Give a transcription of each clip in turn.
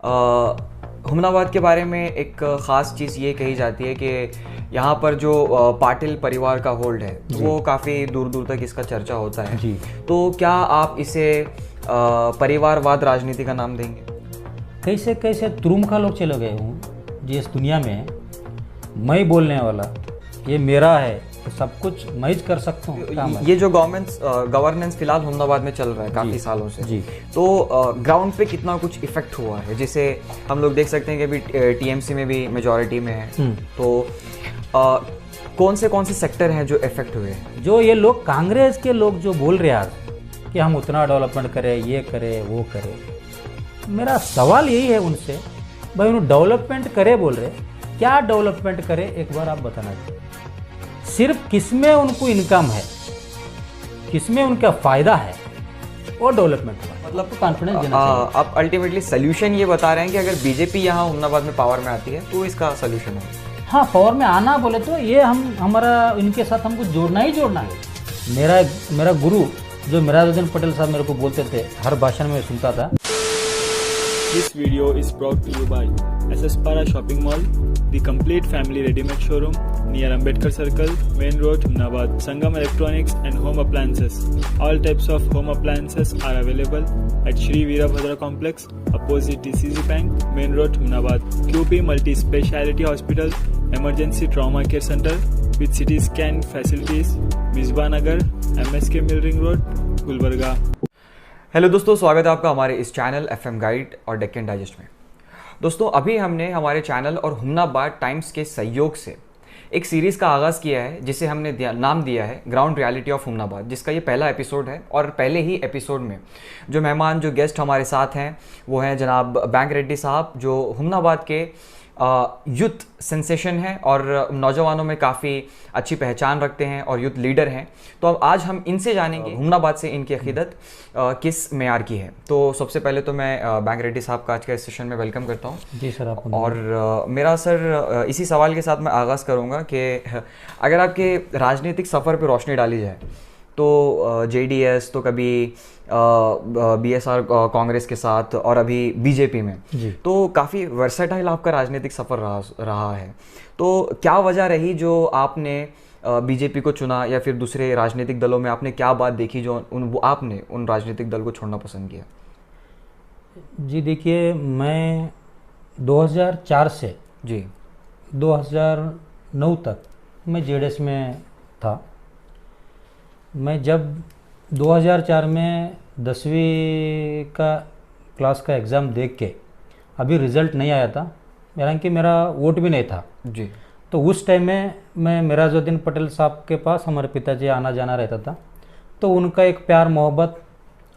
हुमनाबाद के बारे में एक ख़ास चीज़ ये कही जाती है कि यहाँ पर जो पाटिल परिवार का होल्ड है वो काफ़ी दूर दूर तक इसका चर्चा होता है जी। तो क्या आप इसे परिवारवाद राजनीति का नाम देंगे? कैसे कैसे तुरुमखा लोग चले गए हूँ जिस दुनिया में मैं बोलने वाला ये मेरा है तो सब कुछ मैं ही कर सकता हूँ। ये जो गवर्नेंस फिलहाल हुमनाबाद में चल रहा है काफ़ी सालों से जी। तो ग्राउंड पे कितना कुछ इफेक्ट हुआ है, जिसे हम लोग देख सकते हैं कि अभी टीएमसी में भी मेजॉरिटी में है, तो कौन से सेक्टर हैं जो इफेक्ट हुए हैं? जो ये लोग कांग्रेस के लोग जो बोल रहे हैं आज कि हम उतना डेवलपमेंट करें, ये करें वो करें, मेरा सवाल यही है उनसे, भाई उन्हें डेवलपमेंट करे बोल रहे, क्या डेवलपमेंट करे एक बार आप बताना चाहिए। सिर्फ किसमें उनको इनकम है, किसमें उनका फायदा है, वो डेवलपमेंट मतलब तो कॉन्फिडेंस देना चाहिए। आप अल्टीमेटली सोल्यूशन ये बता रहे हैं कि अगर बीजेपी यहाँ हुमनाबाद में पावर में आती है तो इसका सोल्यूशन है? हाँ, पावर में आना बोले तो ये हमारा इनके साथ हमको जोड़ना ही जोड़ना है। मेरा गुरु जो मिराजुद्दीन पटेल साहब मेरे को बोलते थे, हर भाषण में सुनता था। This video is brought to you by SS Para Shopping Mall, the complete family ready-made showroom near Ambedkar Circle, Main Road, Humnabad. Sangam Electronics and Home Appliances. All types of home appliances are available at Shri Veerabhadra Complex, opposite DCC Bank, Main Road, Humnabad. QP Multi-Speciality Hospital, Emergency Trauma Care Center with CT scan facilities, Misbah Nagar, MSK Mill Ring Road, Gulbarga. Hello दोस्तों, स्वागत है आपका हमारे इस channel FM guide और Deccan digest में। दोस्तों, अभी हमने हमारे चैनल और हुमनाबाद टाइम्स के सहयोग से एक सीरीज़ का आगाज़ किया है जिसे हमने नाम दिया है ग्राउंड रियलिटी ऑफ हुमनाबाद, जिसका ये पहला एपिसोड है। और पहले ही एपिसोड में जो मेहमान, जो गेस्ट हमारे साथ हैं वो हैं जनाब बैंक रेड्डी साहब, जो हुमनाबाद के यूथ सेंसेशन है और नौजवानों में काफ़ी अच्छी पहचान रखते हैं और यूथ लीडर हैं। तो अब आज हम इनसे जानेंगे हुमनाबाद से इनकी अकीदत किस मेयार की है। तो सबसे पहले तो मैं बैंक रेड्डी साहब का आज के इस सेशन में वेलकम करता हूं। जी सर, आपको। और मेरा सर इसी सवाल के साथ मैं आगाज़ करूंगा कि अगर आपके राजनीतिक सफ़र पर रोशनी डाली जाए तो जेडीएस, तो कभी बीएसआर कांग्रेस के साथ और अभी बीजेपी में, तो काफ़ी वर्सेटाइल आपका राजनीतिक सफ़र रहा है। तो क्या वजह रही जो आपने बीजेपी को चुना, या फिर दूसरे राजनीतिक दलों में आपने क्या बात देखी जो आपने उन राजनीतिक दल को छोड़ना पसंद किया? जी देखिए, मैं 2004 से जी 2009 तक मैं जेडीएस में था। मैं जब 2004 में 10वीं का क्लास का एग्ज़ाम देख के अभी रिज़ल्ट नहीं आया था, हालांकि मेरा वोट भी नहीं था जी, तो उस टाइम में मैं मिराजुद्दीन पटेल साहब के पास हमारे पिताजी आना जाना रहता था। तो उनका एक प्यार मोहब्बत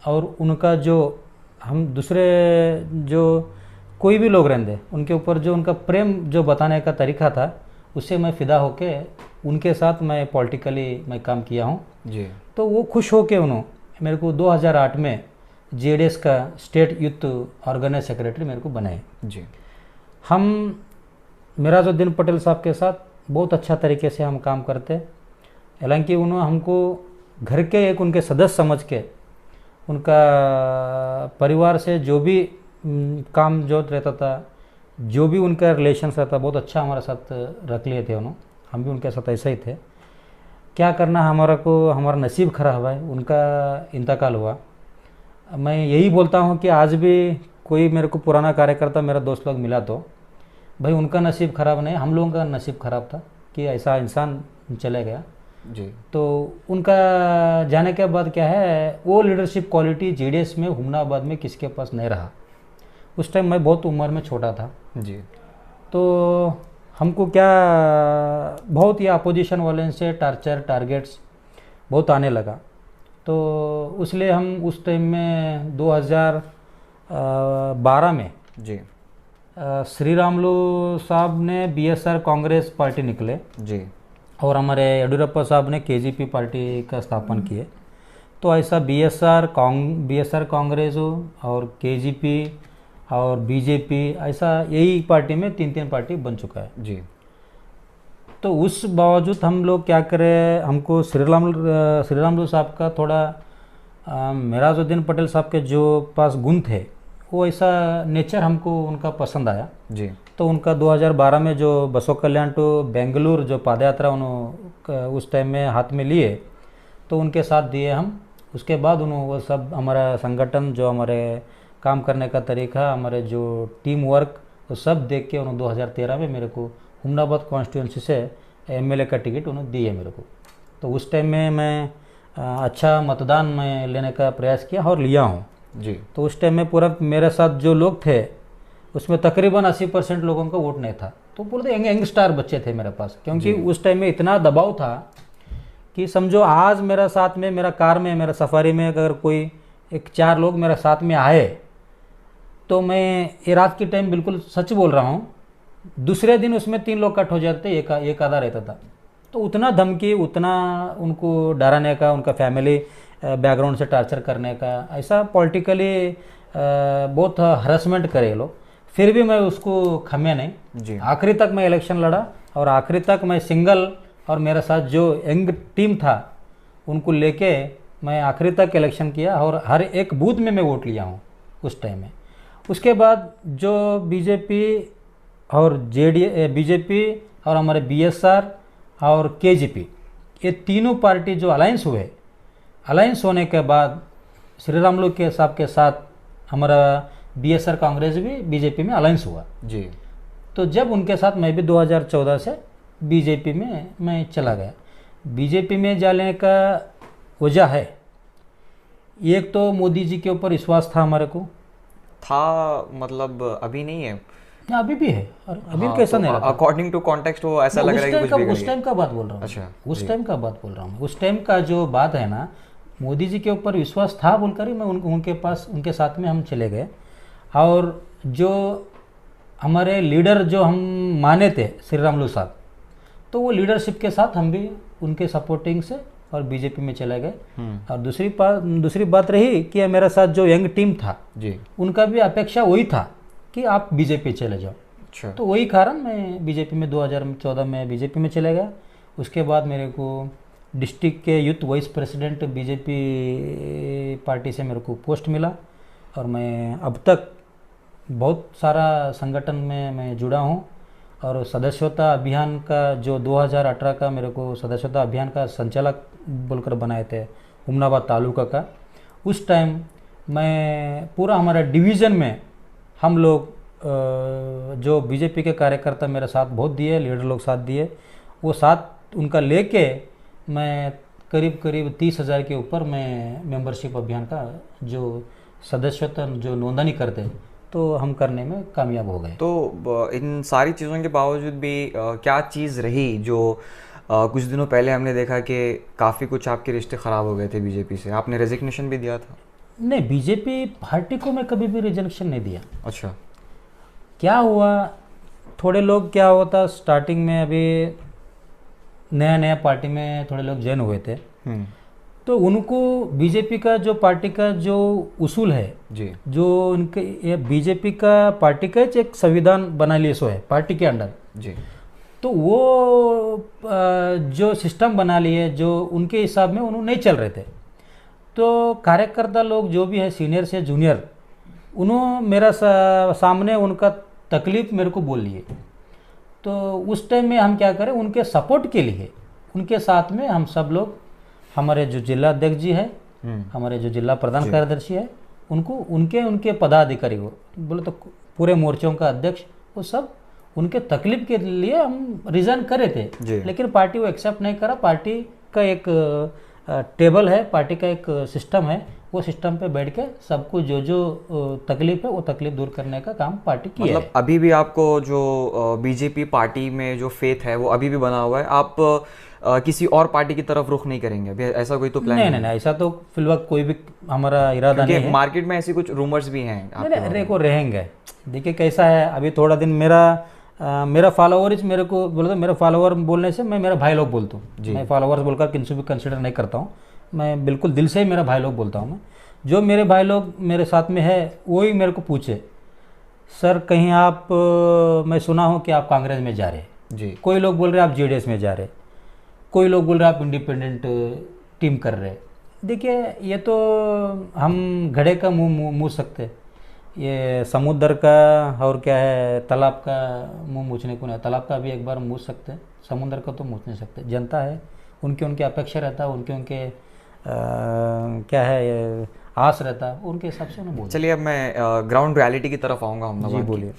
और उनका जो हम दूसरे जो कोई भी लोग रहते उनके ऊपर जो उनका प्रेम जो बताने का तरीका था, उससे मैं फ़िदा होके उनके साथ मैं पॉलिटिकली मैं काम किया हूँ जी। तो वो खुश होके उन्होंने मेरे को 2008 में जेडीएस का स्टेट यूथ ऑर्गेनाइज सेक्रेटरी मेरे को बनाए जी। हम मिराजुद्दीन पटेल साहब के साथ बहुत अच्छा तरीके से हम काम करते, हालांकि उन्होंने हमको घर के एक उनके सदस्य समझ के उनका परिवार से जो भी काम जो रहता था, जो भी उनका रिलेशन रहता, बहुत अच्छा हमारे साथ रख लिए थे उन्होंने। हम भी उनके साथ ऐसा ही थे। क्या करना, हमारा नसीब खराब है, उनका इंतकाल हुआ। मैं यही बोलता हूँ कि आज भी कोई मेरे को पुराना कार्यकर्ता मेरा दोस्त लोग मिला तो भाई उनका नसीब ख़राब नहीं, हम लोगों का नसीब ख़राब था कि ऐसा इंसान चले गया जी। तो उनका जाने के बाद क्या है, वो लीडरशिप क्वालिटी जेडीएस में हुमनाबाद में किसके पास नहीं रहा। उस टाइम मैं बहुत उम्र में छोटा था जी। तो हमको क्या बहुत ही अपोजिशन वाले से टारगेट्स बहुत आने लगा। तो इसलिए हम उस टाइम में 2012 में जी श्री रामुलु साहब ने बीएसआर कांग्रेस पार्टी निकले जी, और हमारे येडियुरप्पा साहब ने केजीपी पार्टी का स्थापन किए। तो ऐसा बीएसआर कांग्रेस और केजीपी और बीजेपी, ऐसा यही पार्टी में 3 पार्टी बन चुका है जी। तो उस बावजूद हम लोग क्या करें, हमको श्री रामुलु साहब का थोड़ा मिराजुद्दीन पटेल साहब के जो पास गुण थे वो ऐसा नेचर हमको उनका पसंद आया। जी। तो उनका 2012 में जो बसव कल्याण टू बेंगलुरु जो पादयात्रा उन्होंने उस टाइम में हाथ में लिए, तो उनके साथ दिए हम। उसके बाद उन्होंने वो सब हमारा संगठन, जो हमारे काम करने का तरीका, हमारे जो टीम वर्क, वो सब देख के उन्होंने 2013 में मेरे को हुमनाबाद कॉन्स्टिट्यूंसी से एमएलए का टिकट उन्होंने दिए मेरे को। तो उस टाइम में मैं अच्छा मतदान में लेने का प्रयास किया और लिया हूँ जी। तो उस टाइम में पूरा मेरे साथ जो लोग थे उसमें तकरीबन 80% लोगों का वोट नहीं था। तो पूरे यंग स्टार बच्चे थे मेरे पास, क्योंकि उस टाइम में इतना दबाव था कि समझो आज मेरा साथ में, मेरा कार में, मेरा सफारी में अगर कोई 4 लोग मेरे साथ में आए, तो मैं ये रात के टाइम बिल्कुल सच बोल रहा हूँ, दूसरे दिन उसमें 3 लोग कट हो जाते, एक आधा रहता था। तो उतना धमकी, उतना उनको डराने का, उनका फैमिली बैकग्राउंड से टार्चर करने का, ऐसा पॉलिटिकली बहुत हरासमेंट करे लोग। फिर भी मैं उसको खमे नहीं जी। आखिरी तक मैं इलेक्शन लड़ा और आखिरी तक मैं सिंगल, और मेरे साथ जो यंग टीम था उनको लेके मैं आखिरी तक इलेक्शन किया और हर एक बूथ में मैं वोट लिया हूँ उस टाइम में। उसके बाद जो बीजेपी और बीजेपी और हमारे बीएसआर और केजीपी, ये तीनों पार्टी जो अलायंस हुए, अलायंस होने के बाद श्री रामुलु के साहब के साथ हमारा बीएसआर कांग्रेस भी बीजेपी में अलायंस हुआ जी। तो जब उनके साथ मैं भी 2014 से बीजेपी में मैं चला गया। बीजेपी में जाने का वजह है, एक तो मोदी जी के ऊपर विश्वास था हमारे को, मतलब अभी नहीं है? अभी भी है, और अभी कैसा नहीं रहा। अकॉर्डिंग टू कॉन्टेक्स्ट वो ऐसा लग रहा है कि कुछ बिगड़ उस टाइम का बात बोल रहा हूँ। अच्छा, उस टाइम का बात बोल रहा हूँ। उस टाइम का जो बात है ना, मोदी जी के ऊपर विश्वास था बोलकर ही मैं उनके पास, उनके साथ में हम चले गए। और जो हमारे लीडर जो हम माने थे श्री रामुलु साहब, तो वो लीडरशिप के साथ हम भी उनके सपोर्टिंग से और बीजेपी में चले गए। और दूसरी बात रही कि मेरा साथ जो यंग टीम था जी, उनका भी अपेक्षा वही था कि आप बीजेपी चले जाओ। अच्छा। तो वही कारण मैं बीजेपी में 2014 में बीजेपी में चले गया। उसके बाद मेरे को डिस्ट्रिक्ट के youth vice president BJP party से मेरे को पोस्ट मिला और मैं अब तक बहुत सारा संगठन में मैं जुड़ा हूँ। और सदस्यता अभियान का जो 2018 का मेरे को सदस्यता अभियान का संचालक बोलकर बनाए थे हुमनाबाद तालुका का, उस टाइम मैं पूरा हमारा डिवीज़न में हम लोग जो बीजेपी के कार्यकर्ता मेरे साथ बहुत दिए, लीडर लोग साथ दिए, वो साथ उनका लेके मैं करीब 30,000 के ऊपर मैं मेंबरशिप अभियान का जो सदस्यता जो नोंदणी करते तो हम करने में कामयाब हो गए। तो इन सारी चीज़ों के बावजूद भी क्या चीज़ रही जो कुछ दिनों पहले हमने देखा कि काफ़ी कुछ आपके रिश्ते ख़राब हो गए थे बीजेपी से, आपने रेजिग्नेशन भी दिया था? नहीं, बीजेपी पार्टी को मैं कभी भी रिजेक्शन नहीं दिया। अच्छा। क्या हुआ, थोड़े लोग क्या होता स्टार्टिंग में, अभी नया पार्टी में थोड़े लोग जॉइन हुए थे, तो उनको बीजेपी का जो पार्टी का जो उसूल है जी, जो उनके ये बीजेपी का पार्टी का एक संविधान बना लिए सो है पार्टी के अंडर जी, तो वो जो सिस्टम बना लिए जो उनके हिसाब में उन्होंने नहीं चल रहे थे। तो कार्यकर्ता लोग जो भी है सीनियर से जूनियर, उन्होंने मेरा सामने उनका तकलीफ मेरे को बोल लिए। तो उस टाइम में हम क्या करें, उनके सपोर्ट के लिए उनके साथ में हम सब लोग, हमारे जो जिला अध्यक्ष जी है, हमारे जो जिला प्रधान कार्यदर्शी है, उनको उनके पदाधिकारी को बोले तो पूरे मोर्चों का अध्यक्ष, वो सब उनके तकलीफ के लिए हम रिजाइन करे थे। लेकिन पार्टी वो एक्सेप्ट नहीं करा। पार्टी का एक टेबल है, पार्टी का एक सिस्टम है, वो सिस्टम पे बैठ के सबको जो तकलीफ है वो तकलीफ दूर करने का काम पार्टी की मतलब है। अभी भी आपको जो बीजेपी पार्टी में जो फेथ है वो अभी भी बना हुआ है, आप किसी और पार्टी की तरफ रुख नहीं करेंगे अभी? ऐसा कोई तो प्लान नहीं, ऐसा तो फिलहाल कोई भी हमारा इरादा नहीं है। मार्केट में ऐसी कुछ रूमर्स भी हैं को रहेंगे। देखिए कैसा है, अभी थोड़ा दिन मेरा फॉलोअर्स मेरे को बोले तो मेरा फॉलोअर बोलने से मैं मेरा भाई लोग बोलता हूँ। मैं फॉलोअर्स बोलकर किसी भी कंसिडर नहीं करता हूँ, मैं बिल्कुल दिल से ही मेरा भाई लोग बोलता हूँ। मैं जो मेरे भाई लोग मेरे साथ में है वही मेरे को पूछे, सर कहीं आप मैं सुना हूँ कि आप कांग्रेस में जा रहे जी, कोई लोग बोल रहे आप जेडीएस में जा रहे, कोई लोग बोल रहे आप इंडिपेंडेंट टीम कर रहे। देखिए ये तो हम घड़े का मुंह सकते, ये समुद्र का और क्या है, तालाब का मुंह मूछने को नहीं। तालाब का भी एक बार मूछ सकते हैं, समुद्र का तो मूछ नहीं सकते। जनता है, उनके उनके अपेक्षा रहता है, उनके उनके क्या है ये आस रहता है, उनके हिसाब से उन्हें बोल। चलिए अब मैं ग्राउंड रियलिटी की तरफ आऊँगा जी हुमनाबाद की। बोलिए।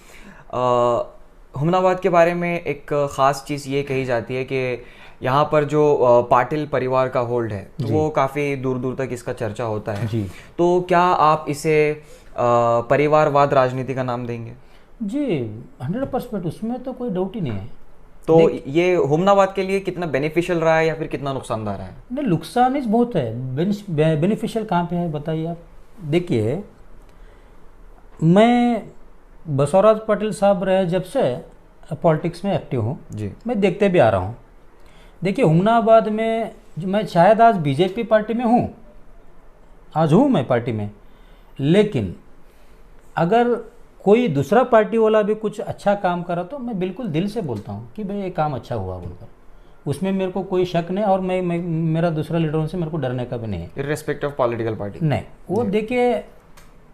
हुमनाबाद के बारे में एक ख़ास चीज़ ये कही जाती है कि यहाँ पर जो पाटिल परिवार का होल्ड है तो वो काफ़ी दूर दूर तक इसका चर्चा होता है जी। तो क्या आप इसे परिवारवाद राजनीति का नाम देंगे? जी 100%, उसमें तो कोई डाउट ही नहीं है। तो ये हुमनाबाद के लिए कितना बेनिफिशियल रहा है या फिर कितना नुकसानदार है? नहीं, नुकसान इस बहुत है, बेनिफिशियल कहाँ पे है बताइए आप। देखिए, मैं बसवराज पाटिल साहब रहे जब से पॉलिटिक्स में एक्टिव हूँ जी। मैं देखते भी आ रहा हूँ। देखिए, हुमनाबाद में मैं शायद आज बीजेपी पार्टी में हूँ, आज हूँ मैं पार्टी में, लेकिन अगर कोई दूसरा पार्टी वाला भी कुछ अच्छा काम करा तो मैं बिल्कुल दिल से बोलता हूँ कि भाई ये काम अच्छा हुआ बोलकर, उसमें मेरे को कोई शक नहीं। और मैं मेरा दूसरा लीडरों से मेरे को डरने का भी नहीं है, इर्रेस्पेक्टिव ऑफ पॉलिटिकल पार्टी। नहीं। वो देखिए,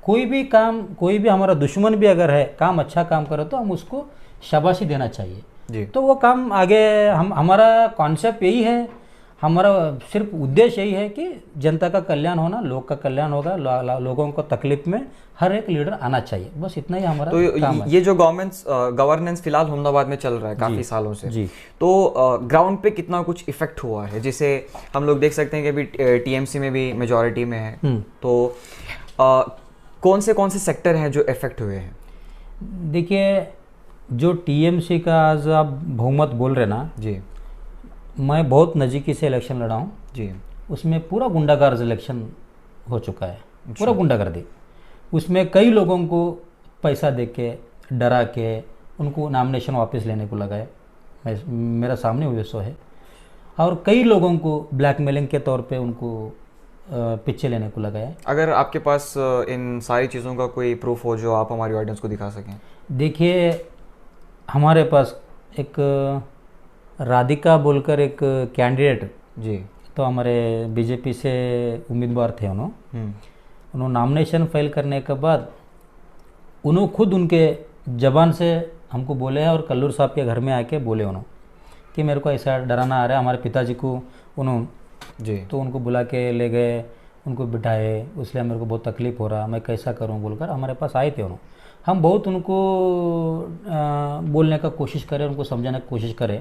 कोई भी काम, कोई भी हमारा दुश्मन भी अगर है, काम अच्छा काम करे तो हम उसको शाबाशी देना चाहिए जी। तो वो काम आगे हमारा कॉन्सेप्ट यही है, हमारा सिर्फ उद्देश्य यही है कि जनता का कल्याण होना, लोग का कल्याण होगा, लोगों को तकलीफ में हर एक लीडर आना चाहिए, बस इतना ही हमारा काम है। ये जो गवर्नेंस फिलहाल हुमनाबाद में चल रहा है काफ़ी सालों से जी। तो ग्राउंड पे कितना कुछ इफेक्ट हुआ है, जिसे हम लोग देख सकते हैं कि अभी टीएमसी में भी मेजॉरिटी में है तो कौन से सेक्टर हैं जो इफेक्ट हुए हैं? देखिए, जो टीएमसी का आज आप बहुमत बोल रहे ना जी, मैं बहुत नज़दीकी से इलेक्शन लड़ा हूँ जी। उसमें पूरा गुंडागर्द इलेक्शन हो चुका है, पूरा गुंडागर्दी। उसमें कई लोगों को पैसा दे के, डरा के उनको नामिनेशन वापस लेने को लगाए, मेरा सामने हुए सो है। और कई लोगों को ब्लैकमेलिंग के तौर पे उनको पीछे लेने को लगाया। अगर आपके पास इन सारी चीज़ों का कोई प्रूफ हो जो आप हमारी ऑडियंस को दिखा सकें। देखिए, हमारे पास एक राधिका बोलकर एक कैंडिडेट जी, तो हमारे बीजेपी से उम्मीदवार थे, उन्होंने नामिनेशन फाइल करने के बाद उन्होंने खुद उनके ज़बान से हमको बोले हैं और कल्लूर साहब के घर में आके बोले उन्होंने कि मेरे को ऐसा डराना आ रहा है। हमारे पिताजी को उन्होंने जी, तो उनको बुला के ले गए, उनको बिठाए, इसलिए मेरे को बहुत तकलीफ़ हो रहा, मैं कैसा करूं बोलकर हमारे पास आए थे उन्होंने। हम बहुत उनको बोलने का कोशिश करें, उनको समझाने की कोशिश करें,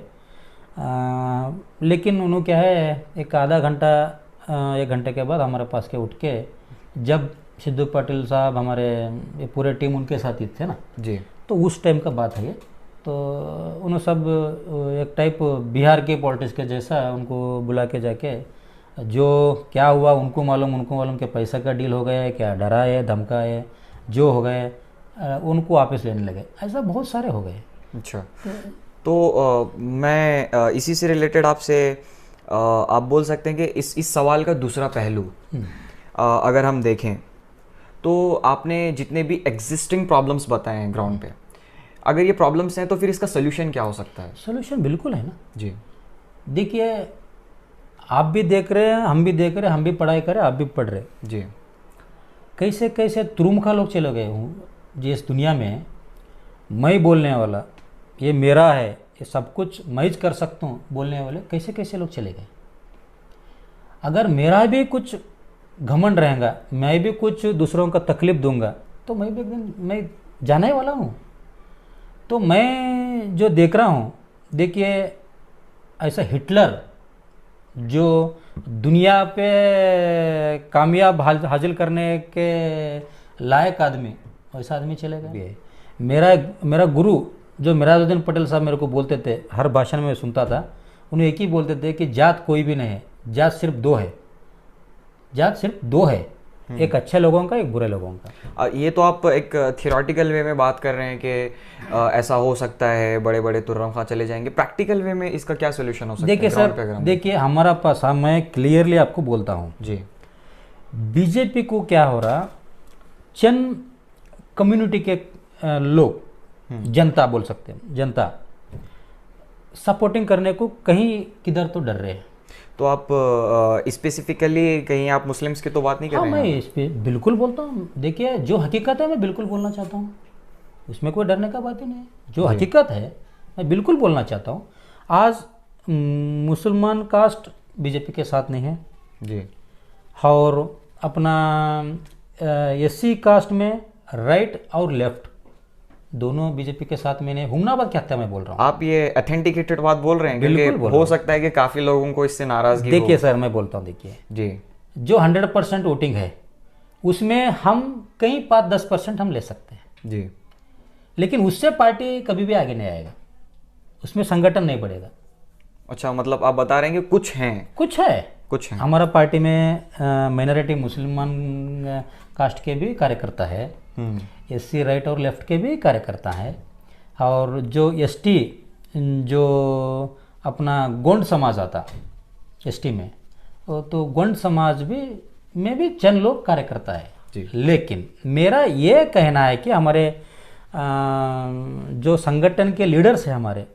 लेकिन उन्होंने क्या है, एक आधा घंटा 1 घंटे के बाद हमारे पास के उठ के, जब सिद्धू पाटिल साहब हमारे ये पूरे टीम उनके साथ ही थे ना जी, तो उस टाइम का बात है ये, तो उन्होंने सब एक टाइप बिहार के पॉलिटिक्स के जैसा उनको बुला के जाके जो क्या हुआ उनको मालूम कि पैसा का डील हो गया है, क्या डरा है, धमका है, जो हो गए उनको वापस लेने लगे। ऐसा बहुत सारे हो गए। अच्छा, तो मैं इसी से रिलेटेड आपसे आप बोल सकते हैं कि इस सवाल का दूसरा पहलू अगर हम देखें तो आपने जितने भी एग्जिस्टिंग प्रॉब्लम्स बताए हैं ग्राउंड पे, अगर ये प्रॉब्लम्स हैं तो फिर इसका सोल्यूशन क्या हो सकता है? सोल्यूशन बिल्कुल है ना जी। देखिए, आप भी देख रहे हैं, हम भी देख रहे हैं, हम भी पढ़ाई कर रहे हैं, आप भी पढ़ रहे हैं। जी। कैसे कैसे तुरुमखा लोग चले गए हूँ जिस दुनिया में मैं बोलने वाला, ये मेरा है, ये सब कुछ मैं ही कर सकता हूँ बोलने वाले कैसे कैसे लोग चले गए। अगर मेरा भी कुछ घमंड रहेगा, मैं भी कुछ दूसरों का तकलीफ दूंगा तो मैं भी एक दिन मैं जाने वाला हूँ। तो मैं जो देख रहा हूँ, देखिए ऐसा हिटलर जो दुनिया पे कामयाब हासिल करने के लायक आदमी, वैसा आदमी चलेगा। मेरा गुरु जो मिराजुद्दीन पटेल साहब मेरे को बोलते थे, हर भाषण में सुनता था, उन्हें एक ही बोलते थे कि जात कोई भी नहीं है, जात सिर्फ 2 है, जात सिर्फ 2 है, एक अच्छे लोगों का, एक बुरे लोगों का। ये तो आप एक थियोरेटिकल वे में बात कर रहे हैं कि ऐसा हो सकता है, बड़े बड़े तुर्रम खां चले जाएंगे। प्रैक्टिकल वे में इसका क्या सोल्यूशन हो सकता है? देखिए सर, देखिए हमारा पास, मैं क्लियरली आपको बोलता हूँ जी, बीजेपी को क्या हो रहा, चंद कम्युनिटी के लोग, जनता बोल सकते हैं, जनता सपोर्टिंग करने को कहीं किधर तो डर रहे हैं। तो आप स्पेसिफिकली कहीं आप मुस्लिम्स की तो बात नहीं कर हाँ, रहे मैं हैं? इस पे बिल्कुल बोलता हूँ। देखिए, जो हकीकत है मैं बिल्कुल बोलना चाहता हूँ, उसमें कोई डरने का बात ही नहीं है। जो हकीकत है मैं बिल्कुल बोलना चाहता हूँ। आज मुसलमान कास्ट बीजेपी के साथ नहीं है, जी और अपना एससी कास्ट में राइट और लेफ्ट दोनों बीजेपी के साथ में नहीं। हुमनाबाद क्या मैं बोल रहा हूँ। आप ये अथेंटिकेटेड बात बोल रहे हैं? बिल्कुल क्योंकि बोल हो रहा सकता है कि काफ़ी लोगों को इससे नाराज़गी हो। देखिए सर, मैं बोलता हूँ, देखिए जी जो 100% वोटिंग है उसमें हम कहीं 5-10% हम ले सकते हैं, जी। लेकिन उससे पार्टी कभी भी आगे नहीं आएगा, उसमें संगठन नहीं बढ़ेगा। अच्छा, मतलब आप बता रहे हैं कि कुछ हैं? कुछ है हमारा पार्टी में माइनॉरिटी मुसलमान कास्ट के भी कार्यकर्ता है, एससी राइट और लेफ्ट के भी कार्यकर्ता है, और जो एसटी जो अपना गोंड समाज आता एसटी में, तो गोंड समाज भी में भी चंद लोग कार्यकर्ता है जी। लेकिन मेरा ये कहना है कि हमारे जो संगठन के लीडर्स हैं हमारे,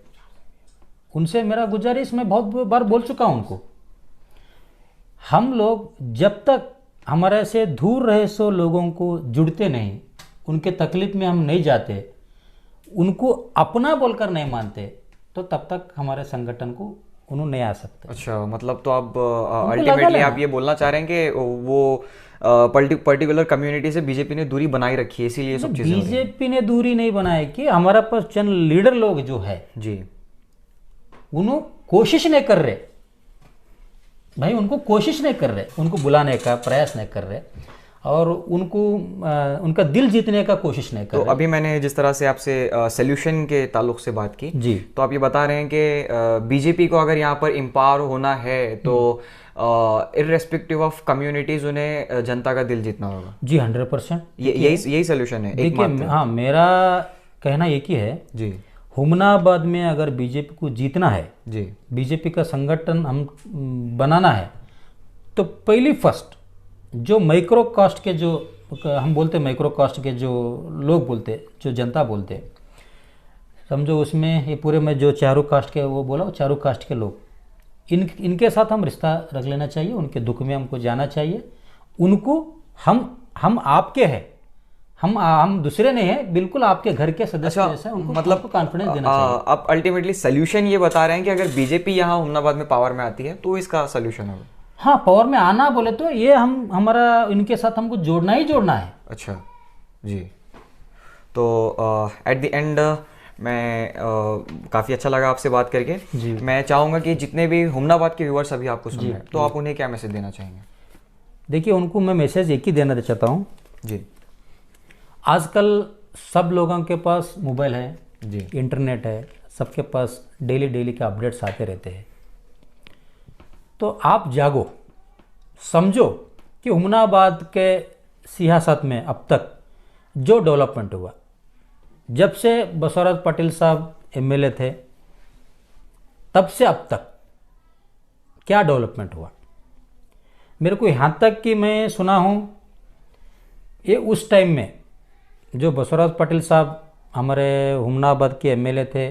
उनसे मेरा गुजारिश, मैं बहुत बार बोल चुका हूँ उनको, हम लोग जब तक हमारे से दूर रहे सो लोगों को जुड़ते नहीं, उनके तकलीफ में हम नहीं जाते, उनको अपना बोलकर नहीं मानते, तो तब तक हमारे संगठन को उन्होंने नहीं आ सकते। अच्छा, मतलब तो आप लगा अल्टीमेटली लेना। आप ये बोलना चाह रहे हैं कि वो पर्टिकुलर कम्युनिटी से बीजेपी ने दूरी बनाई रखी है, इसीलिए ये सब चीज़ें हो रही हैं। बीजेपी ने दूरी नहीं बनाई कि हमारा पास चंद लीडर लोग जो है जी उन्होंने कोशिश नहीं कर रहे भाई, उनको कोशिश नहीं कर रहे, उनको बुलाने का प्रयास नहीं कर रहे, और उनको उनका दिल जीतने का कोशिश नहीं कर तो रहे। अभी मैंने जिस तरह से आपसे सोल्यूशन के ताल्लुक से बात की जी, तो आप ये बता रहे हैं कि बीजेपी को अगर यहाँ पर एम्पावर होना है तो इररेस्पेक्टिव ऑफ कम्युनिटीज उन्हें जनता का दिल जीतना होगा। जी 100%। यही सोल्यूशन है देखिए, हाँ, मेरा कहना एक ही है, जी हुमनाबाद में अगर बीजेपी को जीतना है, जी बीजेपी का संगठन हम बनाना है, तो पहली फर्स्ट जो माइक्रो कास्ट के जो हम बोलते, माइक्रो कास्ट के जो लोग बोलते, जो जनता बोलते, समझो उसमें ये पूरे में जो चारों कास्ट के वो बोला, वो चारों कास्ट के लोग, इनके साथ हम रिश्ता रख लेना चाहिए, उनके दुख में हमको जाना चाहिए, उनको हम आपके हैं, हम दूसरे नहीं हैं, बिल्कुल आपके घर के सदस्य जैसा, उनको मतलब कॉन्फिडेंस देना चाहिए। आप अल्टीमेटली सोल्यूशन ये बता रहे हैं कि अगर बीजेपी यहाँ हुमनाबाद में पावर में आती है तो इसका सोल्यूशन होगा। हाँ, पावर में आना बोले तो ये हमारा इनके साथ हमको जोड़ना ही जोड़ना है। अच्छा जी, तो एट द एंड मैं काफ़ी अच्छा लगा आपसे बात करके जी। मैं चाहूँगा कि जितने भी हुमनाबाद के व्यूअर्स अभी आपको सुन रहे हैं तो आप उन्हें क्या मैसेज देना चाहेंगे? देखिए, उनको मैं मैसेज एक ही देना चाहता हूँ जी आजकल सब लोगों के पास मोबाइल है जी इंटरनेट है, सबके पास डेली के अपडेट्स आते रहते हैं, तो आप जागो, समझो कि हुमनाबाद के सियासत में अब तक जो डेवलपमेंट हुआ, जब से बसवराज पटेल साहब एमएलए थे तब से अब तक क्या डेवलपमेंट हुआ, मेरे को यहाँ तक कि मैं सुना हूँ ये उस टाइम में जो बसवराज पटेल साहब हमारे हुमनाबाद के एमएलए थे,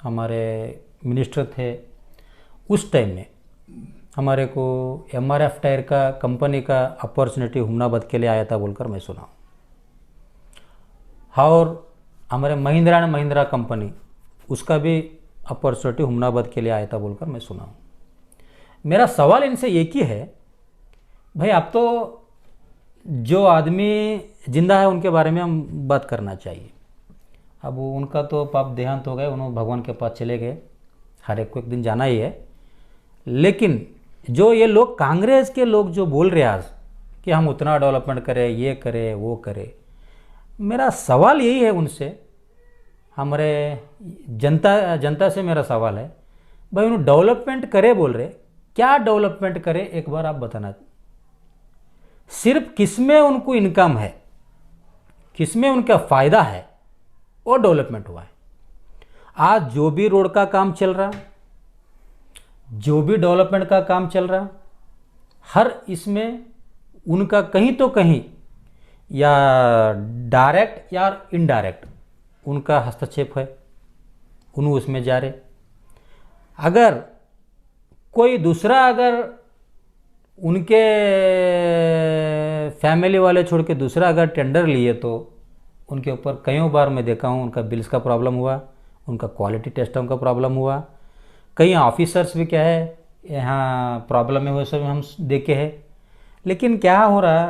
हमारे मिनिस्टर थे, उस टाइम में हमारे को एमआरएफ टायर का कंपनी का अपॉर्चुनिटी हुमनाबाद के लिए आया था बोलकर मैं सुना हूँ, और हमारे महिंद्रा एंड महिंद्रा कंपनी उसका भी अपॉर्चुनिटी हुमनाबाद के लिए आया था बोलकर मैं सुना हूँ। मेरा सवाल इनसे एक ही है, भाई अब तो जो आदमी जिंदा है उनके बारे में हम बात करना चाहिए। अब उनका तो पाप देहांत हो गए, उन्होंने भगवान के पास चले गए, हर एक को एक दिन जाना ही है, लेकिन जो ये लोग कांग्रेस के लोग जो बोल रहे आज कि हम उतना डेवलपमेंट करें, ये करें, वो करें, मेरा सवाल यही है उनसे, हमारे जनता से मेरा सवाल है, भाई उन्होंने डेवलपमेंट करे बोल रहे, क्या डेवलपमेंट करे एक बार आप बताना। सिर्फ किसमें उनको इनकम है, किसमें उनका फ़ायदा है, वो डेवलपमेंट हुआ है। आज जो भी रोड का काम चल रहा, जो भी डेवलपमेंट का काम चल रहा, हर इसमें उनका कहीं तो कहीं या डायरेक्ट या इनडायरेक्ट उनका हस्तक्षेप है, उन्होंने उसमें जा रहे। अगर कोई दूसरा अगर उनके फैमिली वाले छोड़ के दूसरा अगर टेंडर लिए तो उनके ऊपर कईयों बार मैं देखा हूँ उनका बिल्स का प्रॉब्लम हुआ, उनका क्वालिटी टेस्टों का प्रॉब्लम हुआ। कई ऑफिसर्स भी क्या है यहाँ प्रॉब्लम में हुए सब हम देखे हैं। लेकिन क्या हो रहा,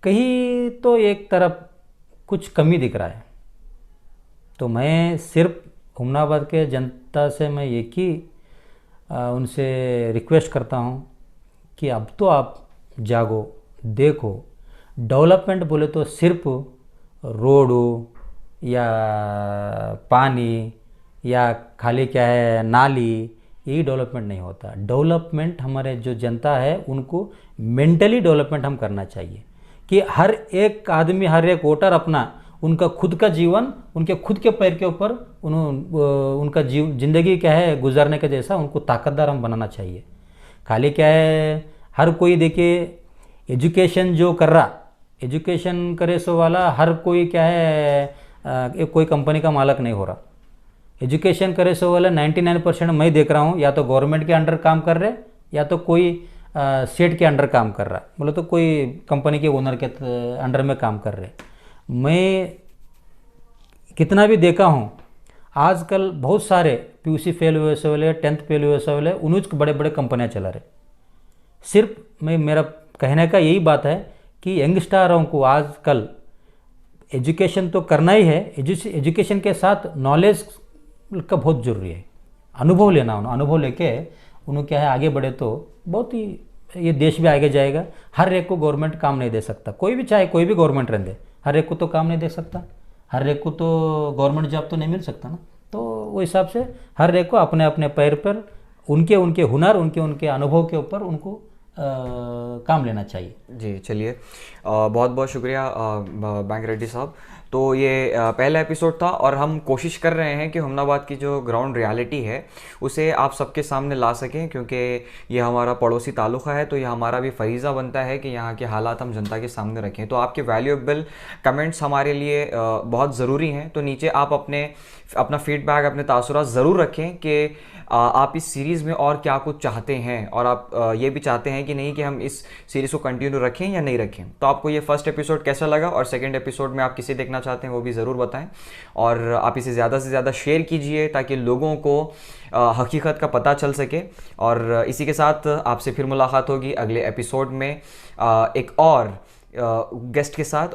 कहीं तो एक तरफ कुछ कमी दिख रहा है। तो मैं सिर्फ हुमनाबाद के जनता से मैं एक ही उनसे रिक्वेस्ट करता हूँ कि अब तो आप जागो, देखो। डेवलपमेंट बोले तो सिर्फ रोड या पानी या खाली क्या है नाली, यही डेवलपमेंट नहीं होता। डेवलपमेंट हमारे जो जनता है उनको मेंटली डेवलपमेंट हम करना चाहिए कि हर एक आदमी, हर एक वोटर अपना उनका खुद का जीवन उनके खुद के पैर के ऊपर उनका जिंदगी क्या है गुजारने के जैसा उनको ताकतदार हम बनाना चाहिए। खाली क्या है हर कोई देखिए एजुकेशन जो कर रहा, एजुकेशन करे सो वाला हर कोई क्या है कोई कंपनी का मालक नहीं हो रहा। एजुकेशन करे सो वाला 99% मैं देख रहा हूँ या तो गवर्नमेंट के अंडर काम कर रहे या तो कोई स्टेट के अंडर काम कर रहा, बोले तो कोई कंपनी के ओनर के अंडर में काम कर रहे। मैं कितना भी देखा हूँ आजकल बहुत सारे पीयूसी फेल हुए से वाले, 10th फेल हुए से वाले, उन्हीं बड़े बड़े कंपनियाँ चला रहे। सिर्फ मेरा कहने का यही बात है कि यंगस्टरों को आजकल एजुकेशन तो करना ही है, एजुकेशन के साथ नॉलेज का बहुत ज़रूरी है। अनुभव लेना, अनुभव लेके उन्हें क्या है आगे बढ़े तो बहुत ही ये देश भी आगे जाएगा। हर एक को गवर्नमेंट काम नहीं दे सकता, कोई भी चाहे कोई भी गवर्नमेंट रह दे, हर एक को तो काम नहीं दे सकता, हर एक को तो गवर्नमेंट जॉब तो नहीं मिल सकता ना। तो वो हिसाब से हर एक को अपने अपने पैर पर उनके उनके हुनर, उनके उनके अनुभव के ऊपर उनको काम लेना चाहिए। जी चलिए, बहुत बहुत शुक्रिया बैंक रेड्डी साहब। तो ये पहला एपिसोड था और हम कोशिश कर रहे हैं कि हुमनाबाद की जो ग्राउंड रियलिटी है उसे आप सबके सामने ला सकें, क्योंकि ये हमारा पड़ोसी तालुका है, तो ये हमारा भी फरीज़ा बनता है कि यहाँ के हालात हम जनता के सामने रखें। तो आपके वैल्यूएबल कमेंट्स हमारे लिए बहुत ज़रूरी हैं। तो नीचे आप अपना फीडबैक, अपने तासुरात ज़रूर रखें कि आप इस सीरीज़ में और क्या कुछ चाहते हैं, और आप ये भी चाहते हैं कि नहीं कि हम इस सीरीज़ को कंटिन्यू रखें या नहीं रखें। तो आपको ये फर्स्ट एपिसोड कैसा लगा और सेकंड एपिसोड में आप किसे देखना चाहते हैं वो भी ज़रूर बताएं। और आप इसे ज़्यादा से ज़्यादा शेयर कीजिए ताकि लोगों को हकीकत का पता चल सके। और इसी के साथ आपसे फिर मुलाकात होगी अगले एपिसोड में एक और गेस्ट के साथ।